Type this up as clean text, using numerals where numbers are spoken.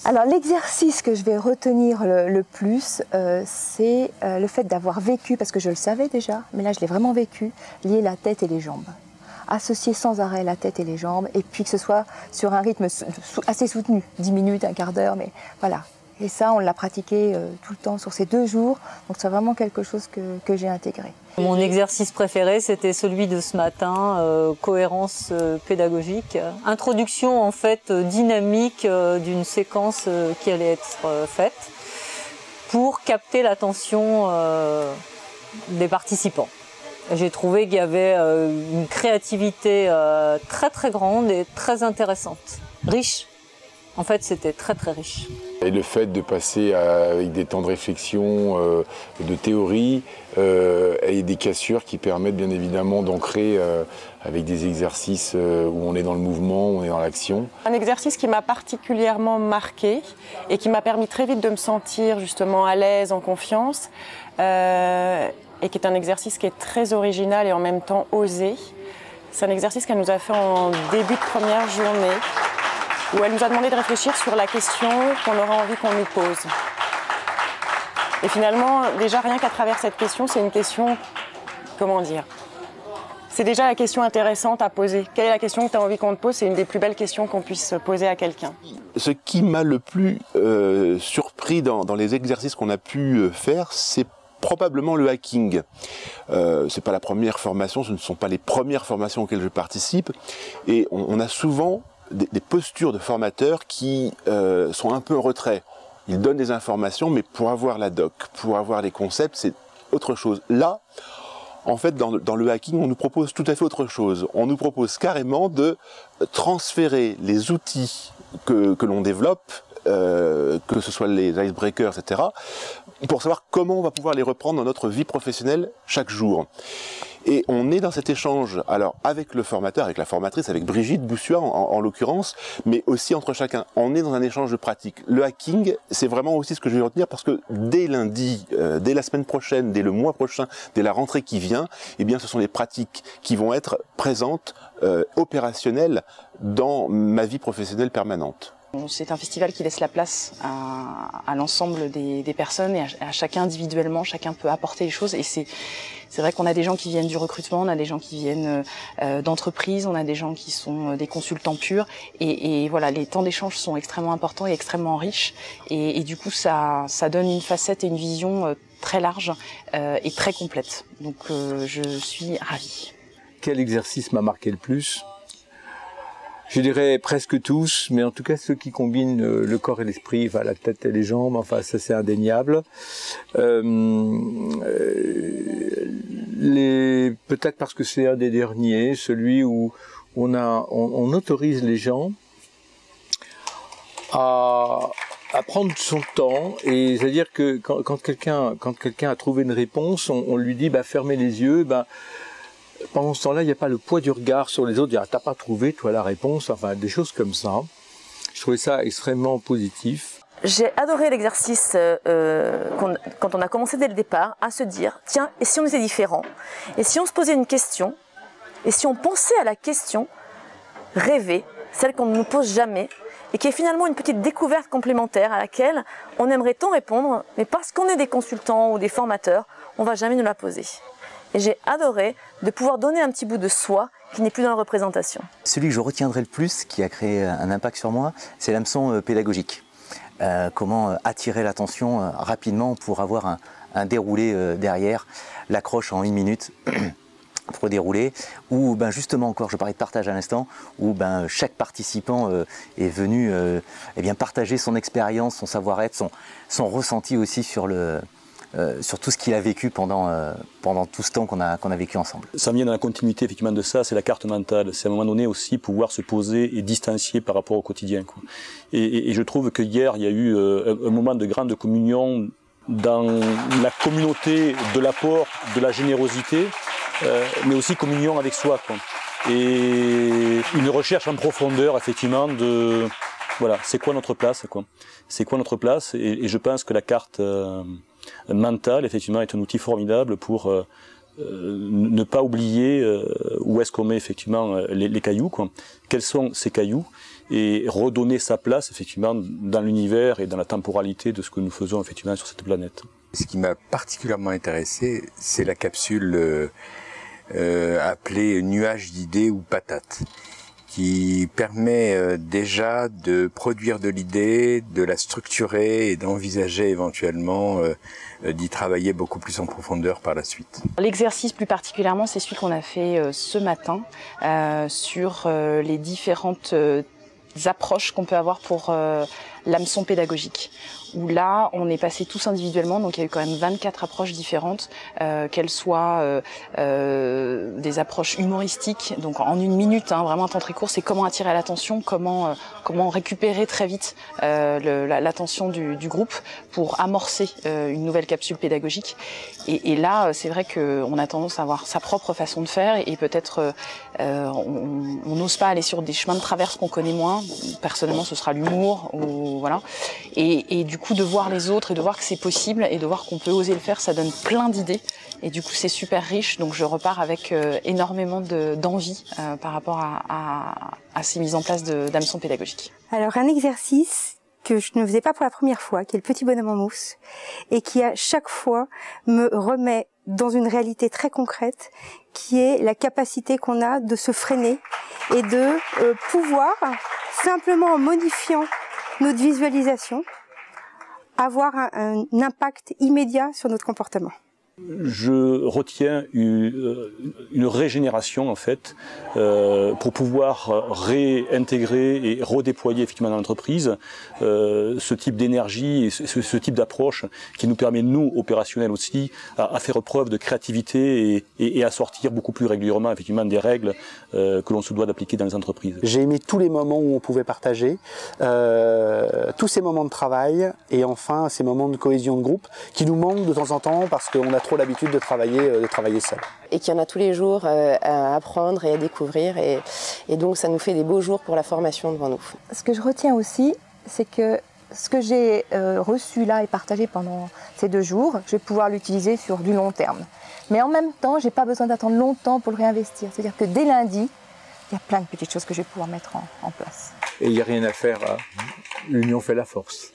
Alors l'exercice que je vais retenir le plus, c'est le fait d'avoir vécu, parce que je le savais déjà, mais là je l'ai vraiment vécu, lier la tête et les jambes. Associer sans arrêt la tête et les jambes, et puis que ce soit sur un rythme assez soutenu, 10 minutes, un quart d'heure, mais voilà. Et ça, on l'a pratiqué tout le temps sur ces 2 jours, donc c'est vraiment quelque chose que j'ai intégré. Mon exercice préféré, c'était celui de ce matin, cohérence pédagogique. Introduction en fait dynamique d'une séquence qui allait être faite pour capter l'attention des participants. J'ai trouvé qu'il y avait une créativité très très grande et très intéressante, riche. En fait, c'était très très riche. Et le fait de passer avec des temps de réflexion, de théorie, et des cassures qui permettent bien évidemment d'ancrer avec des exercices où on est dans le mouvement, où on est dans l'action. Un exercice qui m'a particulièrement marqué et qui m'a permis très vite de me sentir justement à l'aise, en confiance, et qui est un exercice qui est très original et en même temps osé. C'est un exercice qu'elle nous a fait en début de première journée, où elle nous a demandé de réfléchir sur la question qu'on aura envie qu'on nous pose. Et finalement, déjà rien qu'à travers cette question, c'est une question, comment dire, c'est déjà la question intéressante à poser. Quelle est la question que tu as envie qu'on te pose? C'est une des plus belles questions qu'on puisse poser à quelqu'un. Ce qui m'a le plus surpris dans les exercices qu'on a pu faire, c'est probablement le hacking. C'est pas la première formation, ce ne sont pas les premières formations auxquelles je participe, et on a souvent des postures de formateurs qui sont un peu en retrait. Ils donnent des informations, mais pour avoir la doc, pour avoir les concepts, c'est autre chose. Là, en fait, dans le hacking, on nous propose tout à fait autre chose. On nous propose carrément de transférer les outils que l'on développe, que ce soit les icebreakers, etc., pour savoir comment on va pouvoir les reprendre dans notre vie professionnelle chaque jour. Et on est dans cet échange, alors avec le formateur, avec la formatrice, avec Brigitte Boussuat en l'occurrence, mais aussi entre chacun. On est dans un échange de pratiques. Le hacking, c'est vraiment aussi ce que je vais retenir, parce que dès lundi, dès la semaine prochaine, dès le mois prochain, dès la rentrée qui vient, eh bien ce sont des pratiques qui vont être présentes, opérationnelles dans ma vie professionnelle permanente. C'est un festival qui laisse la place à l'ensemble des personnes et à chacun individuellement, chacun peut apporter les choses, et c'est vrai qu'on a des gens qui viennent du recrutement, on a des gens qui viennent d'entreprises, on a des gens qui sont des consultants purs, et voilà, les temps d'échange sont extrêmement importants et extrêmement riches, et du coup ça donne une facette et une vision très large et très complète. Donc je suis ravie. Quel exercice m'a marqué le plus ? Je dirais presque tous, mais en tout cas ceux qui combinent le corps et l'esprit, enfin la tête et les jambes, enfin ça c'est indéniable. Peut-être parce que c'est un des derniers, celui où on autorise les gens à prendre son temps, et c'est-à-dire que quand quelqu'un a trouvé une réponse, on lui dit fermez les yeux, pendant ce temps-là, il n'y a pas le poids du regard sur les autres, dire t'as pas trouvé toi la réponse, enfin des choses comme ça. Je trouvais ça extrêmement positif. J'ai adoré l'exercice quand on a commencé dès le départ à se dire tiens, et si on était différent, et si on se posait une question, et si on pensait à la question rêvée, celle qu'on ne nous pose jamais, et qui est finalement une petite découverte complémentaire à laquelle on aimerait tant répondre, mais parce qu'on est des consultants ou des formateurs, on ne va jamais nous la poser. Et j'ai adoré de pouvoir donner un petit bout de soi qui n'est plus dans la représentation. Celui que je retiendrai le plus, qui a créé un impact sur moi, c'est l'hameçon pédagogique. Comment attirer l'attention rapidement pour avoir un déroulé derrière, l'accroche en 1 minute pour dérouler, ou justement encore, je parlais de partage à l'instant, où chaque participant est venu partager son expérience, son savoir-être, son ressenti aussi sur tout ce qu'il a vécu pendant tout ce temps qu'on a vécu ensemble. Ça vient dans la continuité effectivement de ça, c'est la carte mentale. C'est à un moment donné aussi pouvoir se poser et distancier par rapport au quotidien, quoi. Et je trouve que hier, il y a eu un moment de grande communion dans la communauté de l'apport, de la générosité, mais aussi communion avec soi, quoi. Et une recherche en profondeur, effectivement, de... Voilà, c'est quoi notre place, quoi. C'est quoi notre place, et je pense que la carte mentale, effectivement, est un outil formidable pour ne pas oublier où est-ce qu'on met effectivement les cailloux, quoi. Quels sont ces cailloux, et redonner sa place effectivement dans l'univers et dans la temporalité de ce que nous faisons effectivement sur cette planète. Ce qui m'a particulièrement intéressé, c'est la capsule appelée nuage d'idées ou patate, qui permet déjà de produire de l'idée, de la structurer et d'envisager éventuellement d'y travailler beaucoup plus en profondeur par la suite. L'exercice plus particulièrement, c'est celui qu'on a fait ce matin sur les différentes approches qu'on peut avoir pour l'hameçon pédagogique. Où là, on est passé tous individuellement, donc il y a eu quand même 24 approches différentes, qu'elles soient des approches humoristiques, donc en 1 minute, vraiment un temps très court, c'est comment attirer l'attention, comment récupérer très vite l'attention du groupe pour amorcer une nouvelle capsule pédagogique. Et là, c'est vrai qu'on a tendance à avoir sa propre façon de faire et peut-être on n'ose pas aller sur des chemins de traverse qu'on connaît moins. Personnellement, ce sera l'humour, ou voilà. Et du coup, de voir les autres et de voir que c'est possible et de voir qu'on peut oser le faire, ça donne plein d'idées. Et du coup, c'est super riche. Donc, je repars avec énormément d'envie par rapport à ces mises en place d'hameçons pédagogiques. Alors, un exercice que je ne faisais pas pour la première fois, qui est le petit bonhomme en mousse, et qui à chaque fois me remet dans une réalité très concrète, qui est la capacité qu'on a de se freiner et de pouvoir, simplement en modifiant notre visualisation, avoir un impact immédiat sur notre comportement. Je retiens une régénération en fait pour pouvoir réintégrer et redéployer effectivement dans l'entreprise ce type d'énergie et ce type d'approche qui nous permet nous opérationnels aussi à faire preuve de créativité et à sortir beaucoup plus régulièrement effectivement des règles que l'on se doit d'appliquer dans les entreprises. J'ai aimé tous les moments où on pouvait partager, tous ces moments de travail et enfin ces moments de cohésion de groupe qui nous manquent de temps en temps parce qu'on a trop l'habitude de travailler seul. Et qu'il y en a tous les jours à apprendre et à découvrir et donc ça nous fait des beaux jours pour la formation devant nous. Ce que je retiens aussi, c'est que ce que j'ai reçu là et partagé pendant ces 2 jours, je vais pouvoir l'utiliser sur du long terme. Mais en même temps, je n'ai pas besoin d'attendre longtemps pour le réinvestir. C'est-à-dire que dès lundi, il y a plein de petites choses que je vais pouvoir mettre en place. Et il n'y a rien à faire, l'union fait la force.